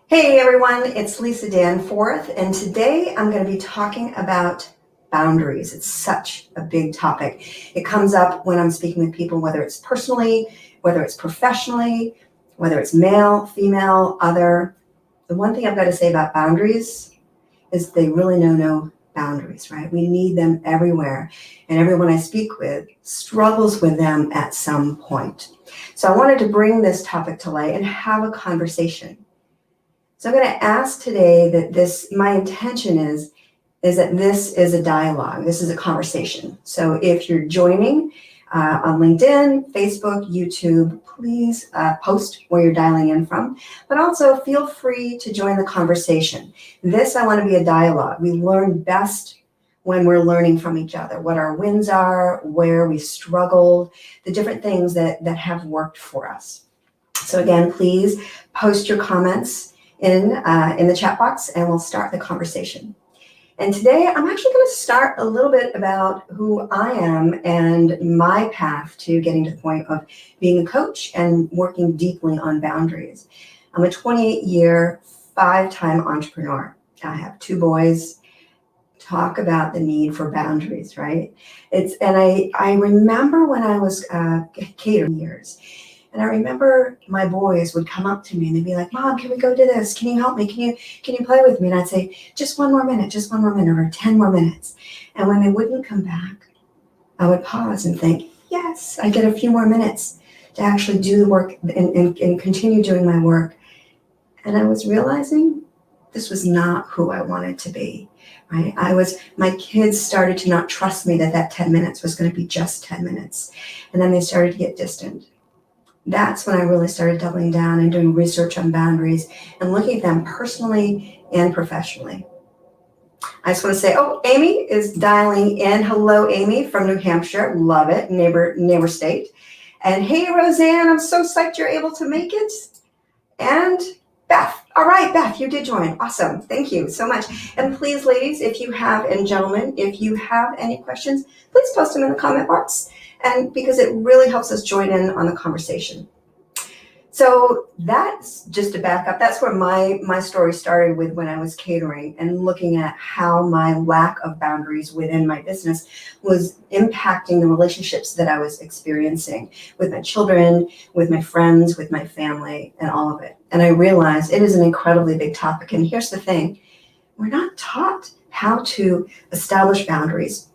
Hey everyone, it's Lisa Danforth, and today I'm going to be talking about boundaries. It's such a big topic. It comes up when I'm speaking with people, whether it's personally, whether it's professionally, whether it's male, female, other. The one thing I've got to say about boundaries is they really know no boundaries, right? We need them everywhere, and everyone I speak with struggles with them at some point. So I wanted to bring this topic to light and have a conversation. So I'm going to ask today that my intention is that this is a dialogue. This is a conversation. So if you're joining on LinkedIn, Facebook, YouTube, please post where you're dialing in from, but also feel free to join the conversation. I want to be a dialogue. We learn best when we're learning from each other, what our wins are, where we struggled, the different things that have worked for us. So again, please post your comments in the chat box and we'll start the conversation. And today I'm actually going to start a little bit about who I am and my path to getting to the point of being a coach and working deeply on boundaries. I'm a 28-year, 5-time entrepreneur. I have 2 boys. Talk about the need for boundaries, right? I remember when I was catering years. And I remember my boys would come up to me and they'd be like, "Mom, can we go do this? Can you help me? Can you play with me?" And I'd say, just one more minute, or 10 more minutes. And when they wouldn't come back, I would pause and think, yes, I get a few more minutes to actually do the work and continue doing my work. And I was realizing this was not who I wanted to be, right? My kids started to not trust me that 10 minutes was going to be just 10 minutes. And then they started to get distant. That's when I really started doubling down and doing research on boundaries and looking at them personally and professionally. I just want to say, Amy is dialing in. Hello, Amy from New Hampshire. Love it. Neighbor state. And hey, Roseanne, I'm so psyched you're able to make it. And Beth. All right, Beth, you did join. Awesome. Thank you so much. And please, ladies, and gentlemen, if you have any questions, please post them in the comment box. And because it really helps us join in on the conversation. So that's just to back up. That's where my story started with when I was catering and looking at how my lack of boundaries within my business was impacting the relationships that I was experiencing with my children, with my friends, with my family, and all of it. And I realized it is an incredibly big topic. And here's the thing. We're not taught how to establish boundaries,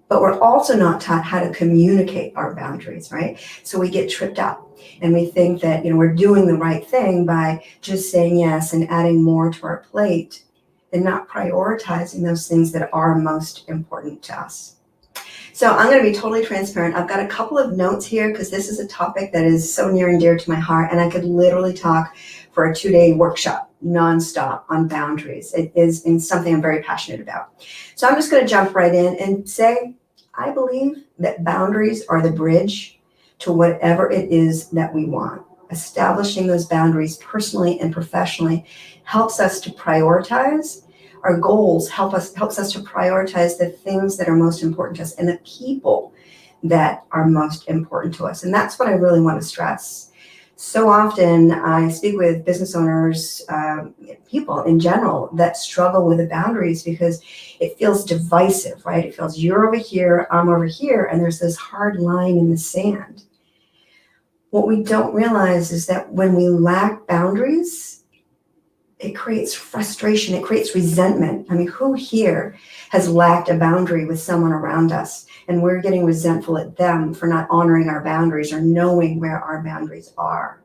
but we're also not taught how to communicate our boundaries, right? So we get tripped up and we think that, we're doing the right thing by just saying yes and adding more to our plate and not prioritizing those things that are most important to us. So I'm going to be totally transparent. I've got a couple of notes here because this is a topic that is so near and dear to my heart, and I could literally talk for a 2-day workshop nonstop on boundaries. It is something I'm very passionate about. So I'm just going to jump right in and say, I believe that boundaries are the bridge to whatever it is that we want. Establishing those boundaries personally and professionally helps us to prioritize our goals, helps us to prioritize the things that are most important to us and the people that are most important to us. And that's what I really want to stress. So often I speak with business owners, people in general that struggle with the boundaries because it feels divisive, right? It feels you're over here, I'm over here, and there's this hard line in the sand. What we don't realize is that when we lack boundaries, it creates frustration, it creates resentment. I mean, who here has lacked a boundary with someone around us and we're getting resentful at them for not honoring our boundaries or knowing where our boundaries are?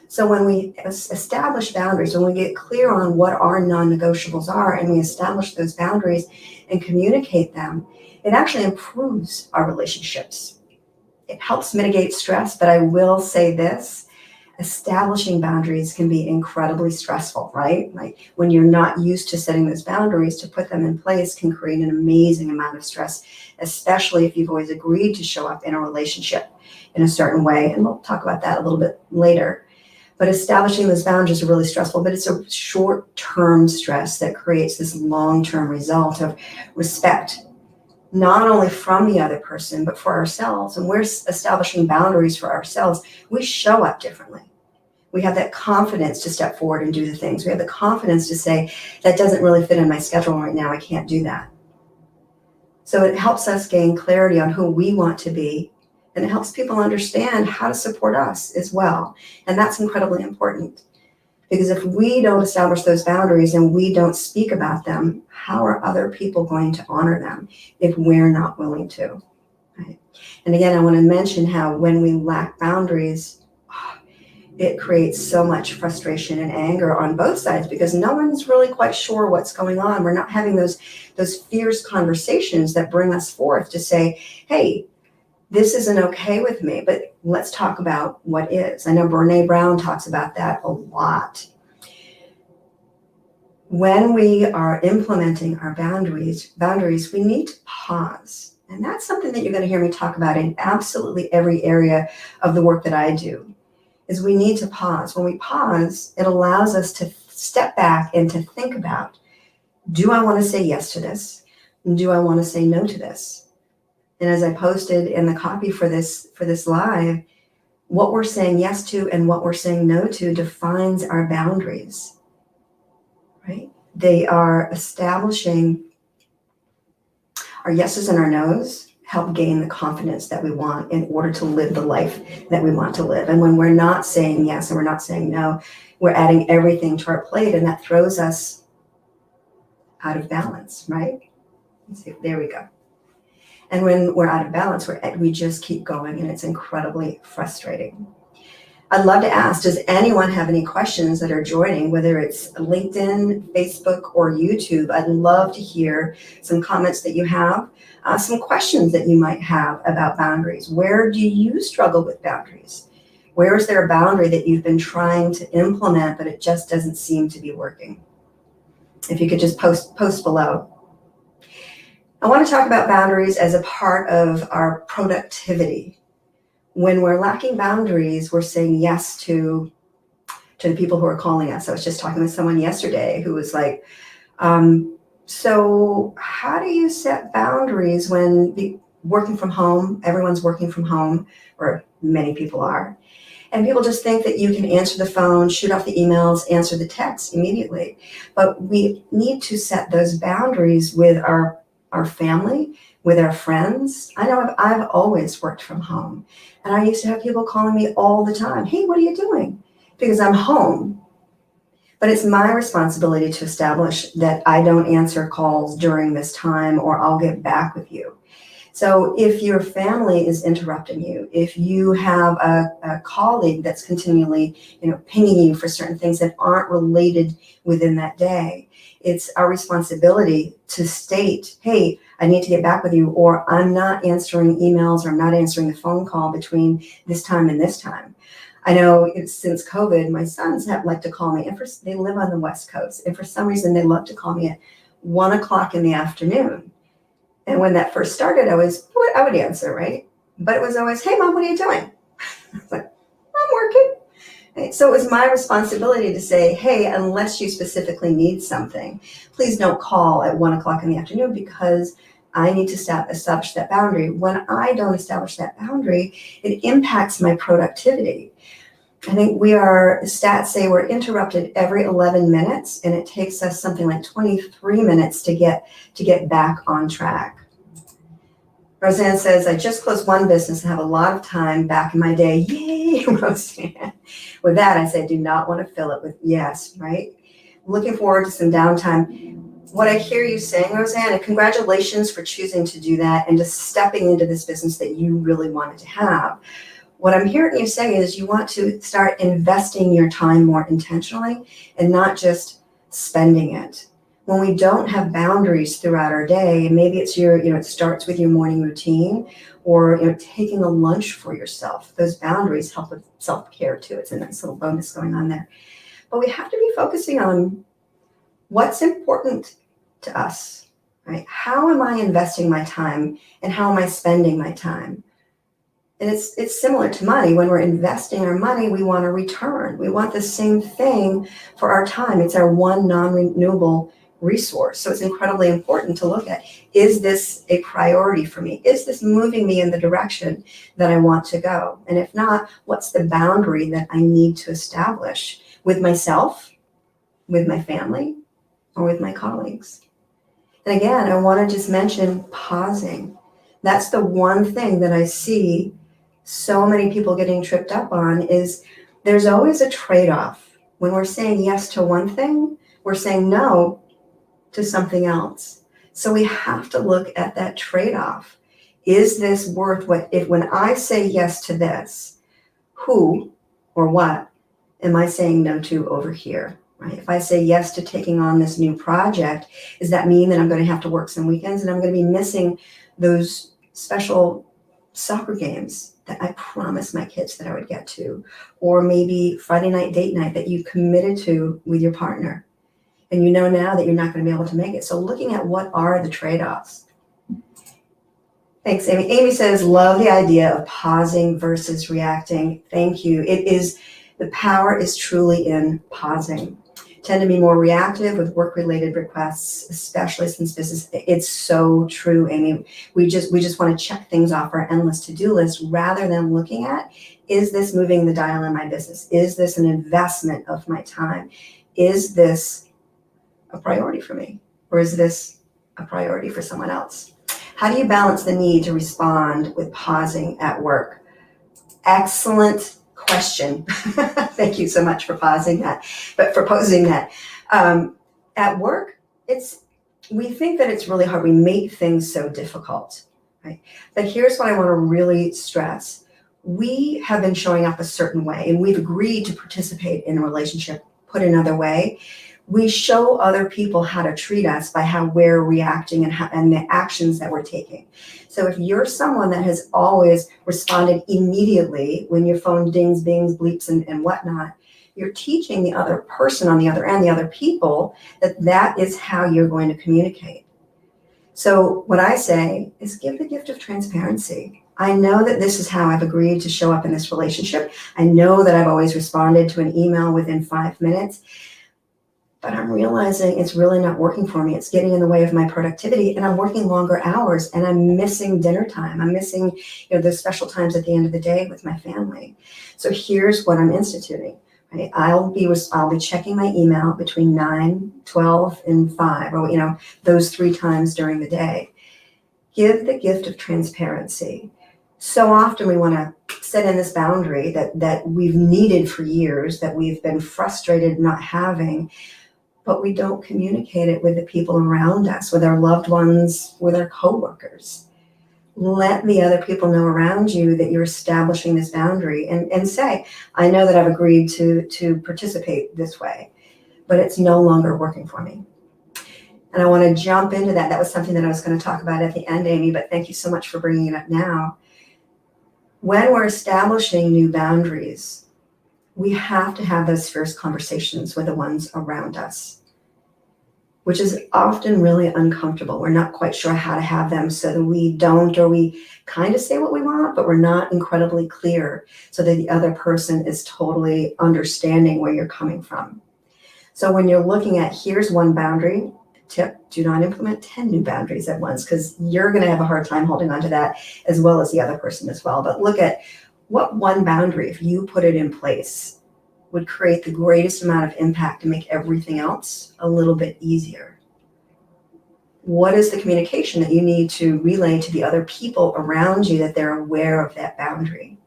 So when we establish boundaries, when we get clear on what our non-negotiables are and we establish those boundaries and communicate them, it actually improves our relationships. It helps mitigate stress, but I will say this. Establishing boundaries can be incredibly stressful, right? Like when you're not used to setting those boundaries, to put them in place can create an amazing amount of stress, especially if you've always agreed to show up in a relationship in a certain way. And we'll talk about that a little bit later. But establishing those boundaries are really stressful, but it's a short-term stress that creates this long-term result of respect, not only from the other person, but for ourselves. And we're establishing boundaries for ourselves. We show up differently. We have that confidence to step forward and do the things. We have the confidence to say, that doesn't really fit in my schedule right now. I can't do that. So it helps us gain clarity on who we want to be, and it helps people understand how to support us as well. And that's incredibly important, because if we don't establish those boundaries and we don't speak about them, how are other people going to honor them if we're not willing to? Right? And again, I want to mention how when we lack boundaries, it creates so much frustration and anger on both sides, because no one's really quite sure what's going on. We're not having those fierce conversations that bring us forth to say, hey, this isn't okay with me, but let's talk about what is. I know Brene Brown talks about that a lot. When we are implementing our boundaries, we need to pause. And that's something that you're going to hear me talk about in absolutely every area of the work that I do. Is we need to pause. When we pause, it allows us to step back and to think about, do I want to say yes to this? Do I want to say no to this? And as I posted in the copy for this live, what we're saying yes to and what we're saying no to defines our boundaries, right? They are establishing our yeses and our nos, help gain the confidence that we want in order to live the life that we want to live. And when we're not saying yes and we're not saying no, we're adding everything to our plate, and that throws us out of balance, right? Let's see, there we go. And when we're out of balance, we just keep going, and it's incredibly frustrating. I'd love to ask, does anyone have any questions that are joining, whether it's LinkedIn, Facebook, or YouTube? I'd love to hear some comments that you have, some questions that you might have about boundaries. Where do you struggle with boundaries? Where is there a boundary that you've been trying to implement, but it just doesn't seem to be working? If you could just post below. I want to talk about boundaries as a part of our productivity. When we're lacking boundaries, we're saying yes to the people who are calling us. I was just talking with someone yesterday who was like, so how do you set boundaries when working from home, everyone's working from home, or many people are, and people just think that you can answer the phone, shoot off the emails, answer the texts immediately. But we need to set those boundaries with our family, with our friends. I know I've always worked from home, and I used to have people calling me all the time. Hey, what are you doing? Because I'm home. But it's my responsibility to establish that I don't answer calls during this time, or I'll get back with you. So if your family is interrupting you, if you have a colleague that's continually, pinging you for certain things that aren't related within that day, it's our responsibility to state, hey, I need to get back with you, or I'm not answering emails, or I'm not answering the phone call between this time and this time. I know since COVID, my sons like to call me, and they live on the West Coast, and for some reason they love to call me at 1 o'clock in the afternoon. And when that first started, I would answer, right? But it was always, hey, Mom, what are you doing? I was like, I'm working. Right? So it was my responsibility to say, hey, unless you specifically need something, please don't call at 1 o'clock in the afternoon, because I need to establish that boundary. When I don't establish that boundary, it impacts my productivity. I think stats say we're interrupted every 11 minutes, and it takes us something like 23 minutes to get back on track. Roseanne says, I just closed one business and have a lot of time back in my day. Yay, Roseanne. With that, I say, I do not want to fill it with yes, right? Looking forward to some downtime. What I hear you saying, Roseanne, and congratulations for choosing to do that and just stepping into this business that you really wanted to have. What I'm hearing you say is you want to start investing your time more intentionally and not just spending it. When we don't have boundaries throughout our day, maybe it's it starts with your morning routine, or taking a lunch for yourself. Those boundaries help with self-care too. It's a nice little bonus going on there. But we have to be focusing on what's important to us, right? How am I investing my time, and how am I spending my time? And it's similar to money. When we're investing our money, we want a return. We want the same thing for our time. It's our one non-renewable resource. So it's incredibly important to look at, is this a priority for me? Is this moving me in the direction that I want to go? And if not, what's the boundary that I need to establish with myself, with my family, or with my colleagues? And again, I want to just mention pausing. That's the one thing that I see so many people getting tripped up on, is there's always a trade-off. When we're saying yes to one thing, we're saying no to something else. So we have to look at that trade-off. Is this worth when I say yes to this, who or what am I saying no to over here? Right? If I say yes to taking on this new project, does that mean that I'm going to have to work some weekends and I'm going to be missing those special soccer games that I promised my kids that I would get to? Or maybe Friday night date night that you committed to with your partner, and you know now that you're not going to be able to make it. So looking at what are the trade-offs. Thanks, Amy. Amy says, love the idea of pausing versus reacting. Thank you. The power is truly in pausing. Tend to be more reactive with work-related requests, especially since business. It's so true, Amy. We just want to check things off our endless to-do list rather than looking at, is this moving the dial in my business? Is this an investment of my time? Is this a priority for me? Or is this a priority for someone else? How do you balance the need to respond with pausing at work? Excellent question. Thank you so much for posing that. At work, we think that it's really hard. We make things so difficult, right? But here's what I want to really stress. We have been showing up a certain way, and we've agreed to participate in a relationship. Put another way, we show other people how to treat us by how we're reacting and the actions that we're taking. So if you're someone that has always responded immediately when your phone dings, bings, bleeps, and whatnot, you're teaching the other person on the other end, the other people, that is how you're going to communicate. So what I say is give the gift of transparency. I know that this is how I've agreed to show up in this relationship. I know that I've always responded to an email within 5 minutes. But I'm realizing it's really not working for me. It's getting in the way of my productivity, and I'm working longer hours, and I'm missing dinner time. I'm missing, those special times at the end of the day with my family. So here's what I'm instituting. Right? I'll be checking my email between 9, 12, and 5, or those 3 times during the day. Give the gift of transparency. So often we want to set in this boundary that we've needed for years, that we've been frustrated not having. But we don't communicate it with the people around us, with our loved ones, with our coworkers. Let the other people know around you that you're establishing this boundary, and say, I know that I've agreed to participate this way, but it's no longer working for me. And I want to jump into that. That was something that I was going to talk about at the end, Amy, but thank you so much for bringing it up now. When we're establishing new boundaries, we have to have those first conversations with the ones around us, which is often really uncomfortable. We're not quite sure how to have them, so that we don't, or we kind of say what we want, but we're not incredibly clear so that the other person is totally understanding where you're coming from. So when you're looking at, here's one boundary tip, do not implement 10 new boundaries at once, because you're going to have a hard time holding on to that, as well as the other person as well. But look at what one boundary, if you put it in place, would create the greatest amount of impact to make everything else a little bit easier. What is the communication that you need to relay to the other people around you that they're aware of that boundary?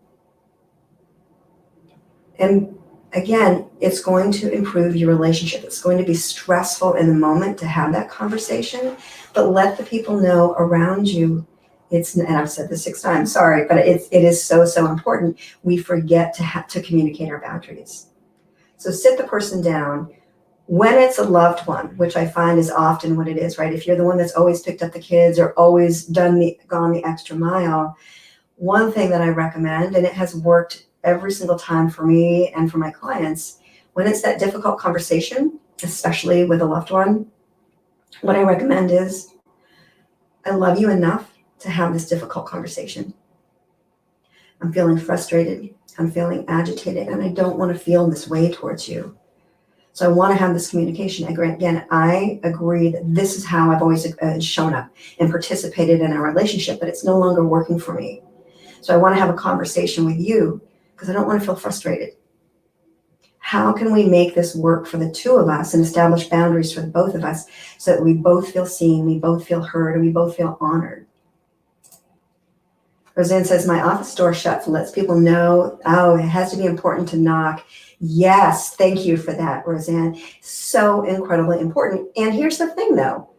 And again, it's going to improve your relationship. It's going to be stressful in the moment to have that conversation, but let the people know around you. And I've said this 6 times, sorry, but it is so important. We forget to communicate our boundaries. So sit the person down. When it's a loved one, which I find is often what it is, right? If you're the one that's always picked up the kids or always gone the extra mile, one thing that I recommend, and it has worked every single time for me and for my clients, when it's that difficult conversation, especially with a loved one, what I recommend is, I love you enough to have this difficult conversation. I'm feeling frustrated, I'm feeling agitated, and I don't want to feel this way towards you. So I want to have this communication. Again, I agree that this is how I've always shown up and participated in a relationship, but it's no longer working for me. So I want to have a conversation with you because I don't want to feel frustrated. How can we make this work for the two of us and establish boundaries for the both of us so that we both feel seen, we both feel heard, and we both feel honored? Roseanne says, my office door shuts and lets people know, oh, it has to be important to knock. Yes, thank you for that, Roseanne. So incredibly important. And here's the thing, though.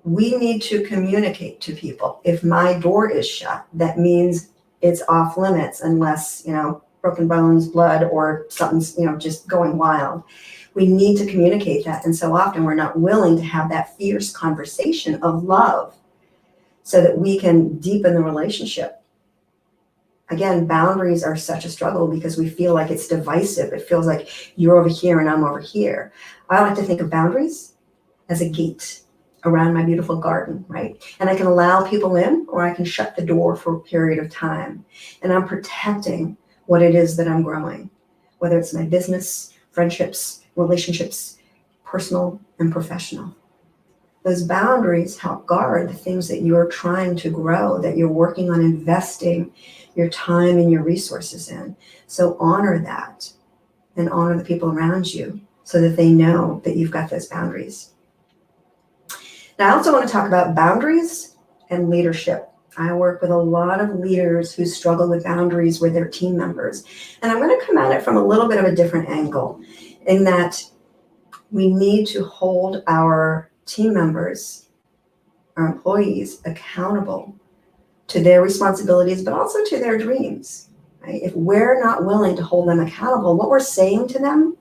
We need to communicate to people. If my door is shut, that means it's off limits unless, broken bones, blood, or something's, just going wild. We need to communicate that. And so often we're not willing to have that fierce conversation of love so that we can deepen the relationship. Again, boundaries are such a struggle because we feel like it's divisive. It feels like you're over here and I'm over here. I like to think of boundaries as a gate around my beautiful garden, right? And I can allow people in or I can shut the door for a period of time. And I'm protecting what it is that I'm growing, whether it's my business, friendships, relationships, personal and professional. Those boundaries help guard the things that you're trying to grow, that you're working on investing your time and your resources in. So honor that and honor the people around you so that they know that you've got those boundaries. Now, I also want to talk about boundaries and leadership. I work with a lot of leaders who struggle with boundaries with their team members. And I'm going to come at it from a little bit of a different angle in that we need to hold our team members, our employees, accountable to their responsibilities, but also to their dreams. Right? If we're not willing to hold them accountable, what we're saying to them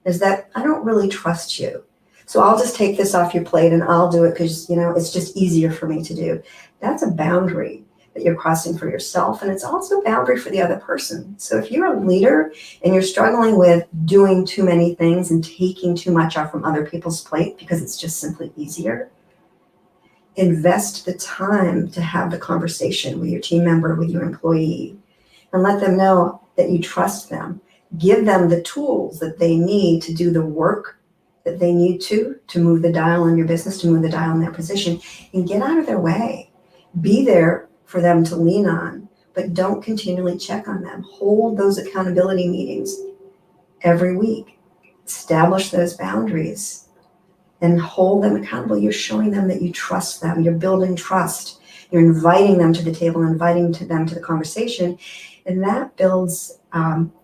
is that I don't really trust you. So I'll just take this off your plate and I'll do it because, it's just easier for me to do. That's a boundary that you're crossing for yourself. And it's also a boundary for the other person. So if you're a leader and you're struggling with doing too many things and taking too much off from other people's plate because it's just simply easier, invest the time to have the conversation with your team member, with your employee, and let them know that you trust them. Give them the tools that they need to do the work that they need to move the dial in your business, to move the dial in their position, and get out of their way. Be there for them to lean on, but don't continually check on them. Hold those accountability meetings every week. Establish those boundaries and hold them accountable. You're showing them that you trust them. You're building trust. You're inviting them to the table, inviting them to the conversation, and that builds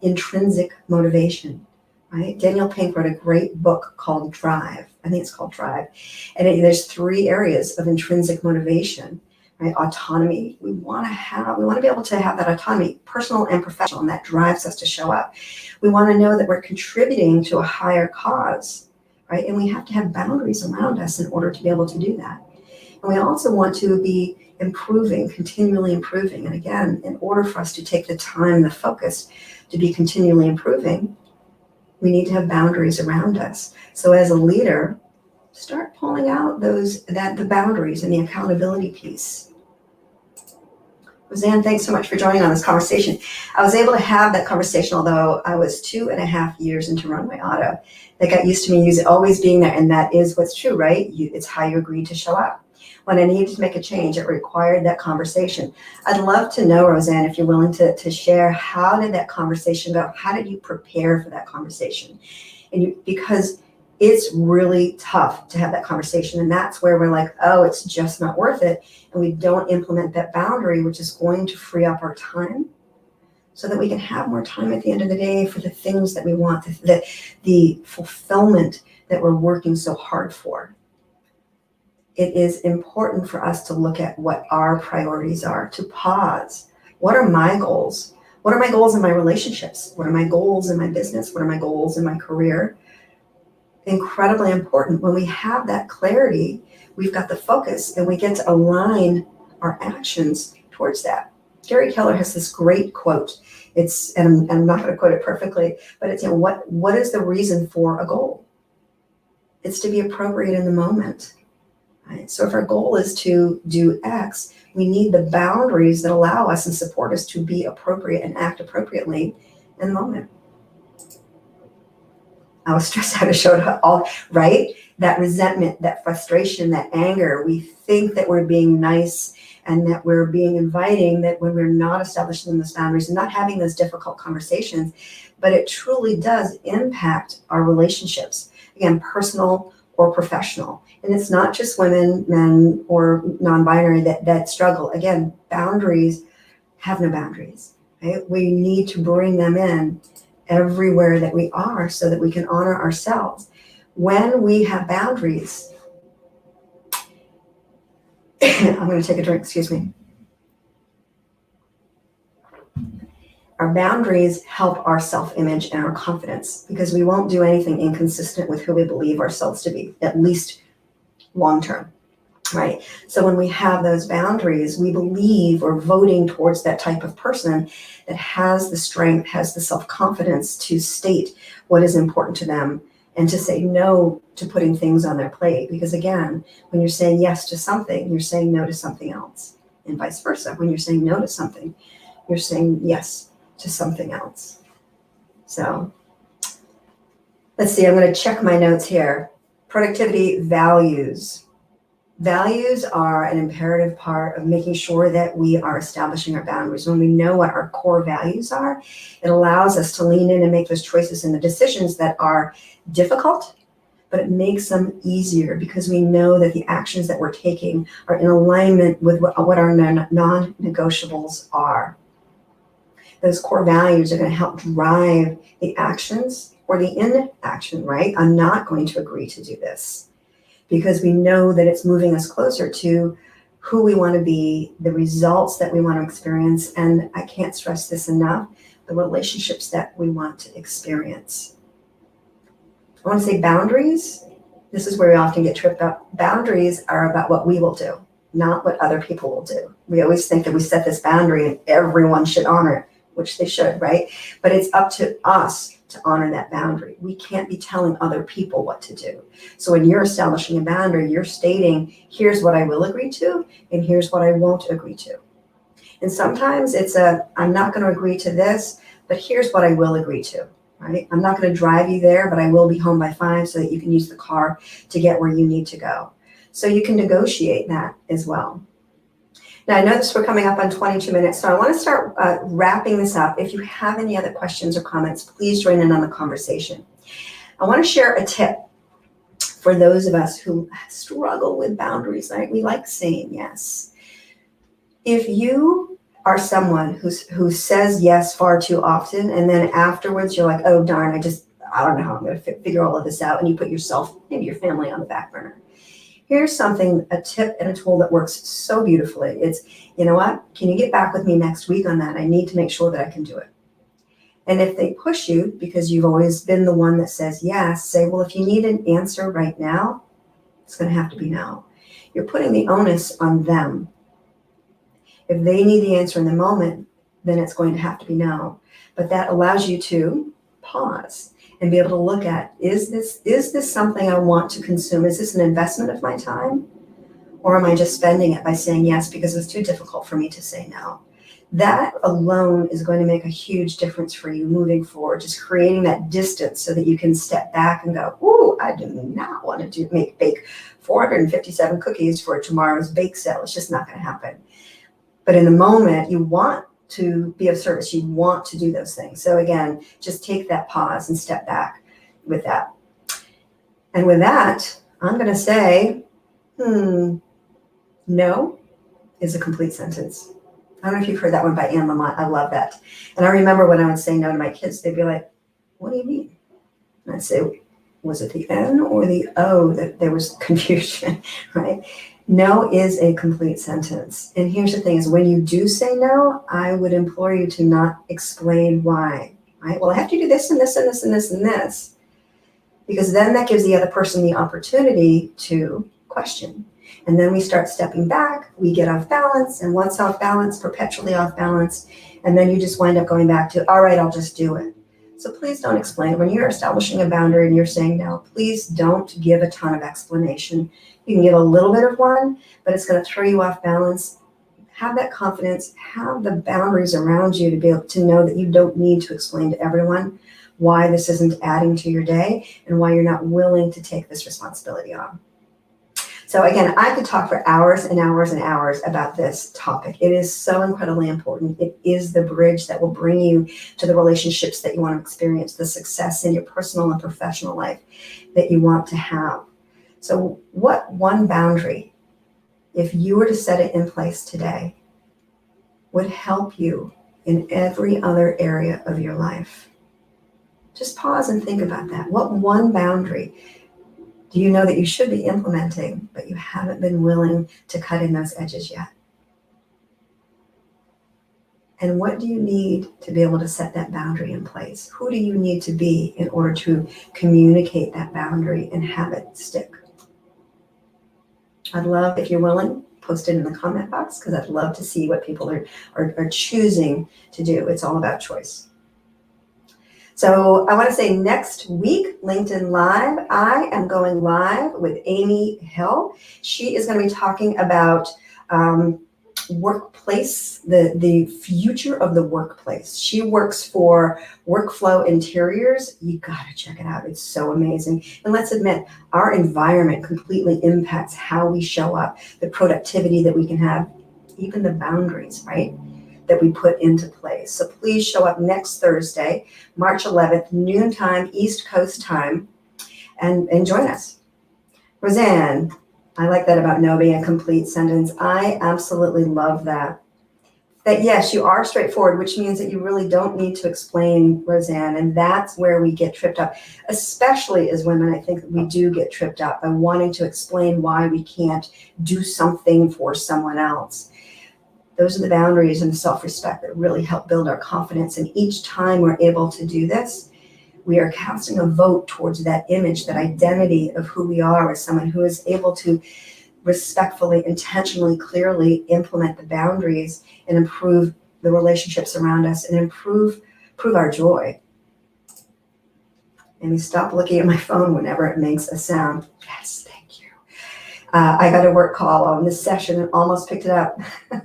intrinsic motivation. Right? Daniel Pink wrote a great book called Drive. I think it's called Drive. And there's 3 areas of intrinsic motivation, right? Autonomy. We want to be able to have that autonomy, personal and professional, and that drives us to show up. We want to know that we're contributing to a higher cause, right? And we have to have boundaries around us in order to be able to do that. And we also want to be improving, continually improving. And again, in order for us to take the time, the focus to be continually improving, we need to have boundaries around us. So as a leader, start pulling out the boundaries and the accountability piece. Roseanne, thanks so much for joining on this conversation. I was able to have that conversation, although I was 2.5 years into Runway Auto. They got used to me always being there, and that is what's true, right? It's how you agreed to show up. When I needed to make a change, it required that conversation. I'd love to know, Roseanne, if you're willing to share, how did that conversation go? How did you prepare for that conversation? Because it's really tough to have that conversation. And that's where we're like, oh, it's just not worth it. And we don't implement that boundary, which is going to free up our time so that we can have more time at the end of the day for the things that we want, the fulfillment that we're working so hard for. It is important for us to look at what our priorities are, to pause. What are my goals? What are my goals in my relationships? What are my goals in my business? What are my goals in my career? Incredibly important. When we have that clarity, we've got the focus and we get to align our actions towards that. Gary Keller has this great quote. And I'm not going to quote it perfectly, but it's, what is the reason for a goal? It's to be appropriate in the moment. Right? So if our goal is to do X, we need the boundaries that allow us and support us to be appropriate and act appropriately in the moment. I was stressed out. I showed up all right. That resentment, that frustration, that anger. We think that we're being nice and that we're being inviting, that when we're not establishing those boundaries and not having those difficult conversations, but it truly does impact our relationships. Again, personal or professional. And it's not just women, men, or non-binary that struggle. Again, boundaries have no boundaries, right? We need to bring them in everywhere that we are so that we can honor ourselves. When we have boundaries, I'm going to take a drink, excuse me. Our boundaries help our self-image and our confidence because we won't do anything inconsistent with who we believe ourselves to be, at least long-term, right? So when we have those boundaries, we believe we're voting towards that type of person that has the strength, has the self-confidence to state what is important to them and to say no to putting things on their plate. Because again, when you're saying yes to something, you're saying no to something else, and vice versa. When you're saying no to something, you're saying yes to something else. So let's see, I'm going to check my notes here. Productivity values. Values are an imperative part of making sure that we are establishing our boundaries. When we know what our core values are, it allows us to lean in and make those choices and the decisions that are difficult, but it makes them easier because we know that the actions that we're taking are in alignment with what our non-negotiables are. Those core values are going to help drive the actions or the inaction, right? I'm not going to agree to do this because we know that it's moving us closer to who we want to be, the results that we want to experience, and I can't stress this enough, the relationships that we want to experience. I want to say boundaries. This is where we often get tripped up. Boundaries are about what we will do, not what other people will do. We always think that we set this boundary and everyone should honor it, which they should, right? But it's up to us to honor that boundary. We can't be telling other people what to do. So when you're establishing a boundary, you're stating, here's what I will agree to, and here's what I won't agree to. And sometimes it's I'm not going to agree to this, but here's what I will agree to, right? I'm not going to drive you there, but I will be home by 5 so that you can use the car to get where you need to go. So you can negotiate that as well. Now, I notice we're coming up on 22 minutes, so I want to start wrapping this up. If you have any other questions or comments, please join in on the conversation. I want to share a tip for those of us who struggle with boundaries, right? We like saying yes. If you are someone who says yes far too often, and then afterwards you're like, oh, darn, I don't know how I'm going to figure all of this out, and you put yourself, maybe your family on the back burner. Here's something, a tip and a tool that works so beautifully. It's, you know what, can you get back with me next week on that? I need to make sure that I can do it. And if they push you, because you've always been the one that says yes, say, well, if you need an answer right now, it's going to have to be now. You're putting the onus on them. If they need the answer in the moment, then it's going to have to be no. But that allows you to pause and be able to look at, is this something I want to consume? Is this an investment of my time? Or am I just spending it by saying yes because it's too difficult for me to say no? That alone is going to make a huge difference for you moving forward, just creating that distance so that you can step back and go, ooh, I do not want to bake 457 cookies for tomorrow's bake sale. It's just not going to happen. But in the moment, you want to be of service. You want to do those things. So again, just take that pause and step back with that. And with that, I'm going to say, no is a complete sentence. I don't know if you've heard that one by Anne Lamott. I love that. And I remember when I would say no to my kids, they'd be like, what do you mean? And I'd say, was it the N or the O that there was confusion, right? No is a complete sentence. And here's the thing is when you do say no, I would implore you to not explain why, right? Well, I have to do this and this and this and this and this. Because then that gives the other person the opportunity to question. And then we start stepping back, we get off balance, and once off balance, perpetually off balance, and then you just wind up going back to, all right, I'll just do it. So please don't explain. When you're establishing a boundary and you're saying no, please don't give a ton of explanation. You can give a little bit of one, but it's going to throw you off balance. Have that confidence, have the boundaries around you to be able to know that you don't need to explain to everyone why this isn't adding to your day and why you're not willing to take this responsibility on. So again, I could talk for hours and hours and hours about this topic. It is so incredibly important. It is the bridge that will bring you to the relationships that you want to experience, the success in your personal and professional life that you want to have. So what one boundary, if you were to set it in place today, would help you in every other area of your life? Just pause and think about that. What one boundary do you know that you should be implementing, but you haven't been willing to cut in those edges yet? And what do you need to be able to set that boundary in place? Who do you need to be in order to communicate that boundary and have it stick? I'd love, if you're willing, post it in the comment box, because I'd love to see what people are choosing to do. It's all about choice. So I want to say next week, LinkedIn Live, I am going live with Amy Hill. She is going to be talking about workplace, the future of the workplace. She works for Workflow Interiors. You got to check it out. It's so amazing. And let's admit, our environment completely impacts how we show up, the productivity that we can have, even the boundaries, right, that we put into place. So please show up next Thursday, March 11th, noontime, East Coast time, and join us. Roseanne, I like that about no being a complete sentence. I absolutely love that. That yes, you are straightforward, which means that you really don't need to explain, Roseanne, and that's where we get tripped up. Especially as women, I think that we do get tripped up by wanting to explain why we can't do something for someone else. Those are the boundaries and the self-respect that really help build our confidence. And each time we're able to do this, we are casting a vote towards that image, that identity of who we are as someone who is able to respectfully, intentionally, clearly implement the boundaries and improve the relationships around us and improve our joy. And stop looking at my phone whenever it makes a sound. Yes, thank you. I got a work call on this session and almost picked it up.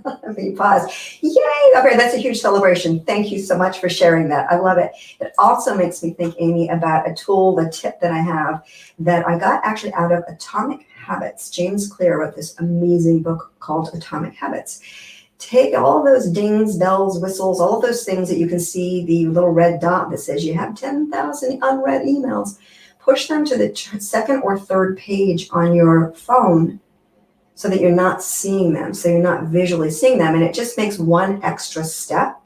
Let me pause. Yay! Okay, that's a huge celebration. Thank you so much for sharing that. I love it. It also makes me think, Amy, about a tool, the tip that I have that I got actually out of Atomic Habits. James Clear wrote this amazing book called Atomic Habits. Take all those dings, bells, whistles, all of those things that you can see, the little red dot that says you have 10,000 unread emails. Push them to the second or third page on your phone so that you're not seeing them, so you're not visually seeing them. And it just makes one extra step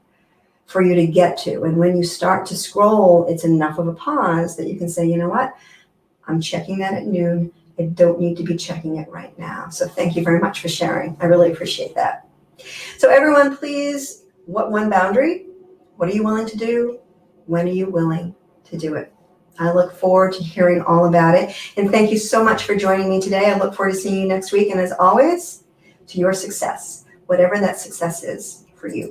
for you to get to. And when you start to scroll, it's enough of a pause that you can say, you know what? I'm checking that at noon. I don't need to be checking it right now. So thank you very much for sharing. I really appreciate that. So everyone, please, what one boundary? What are you willing to do? When are you willing to do it? I look forward to hearing all about it. And thank you so much for joining me today. I look forward to seeing you next week. And as always, to your success, whatever that success is for you.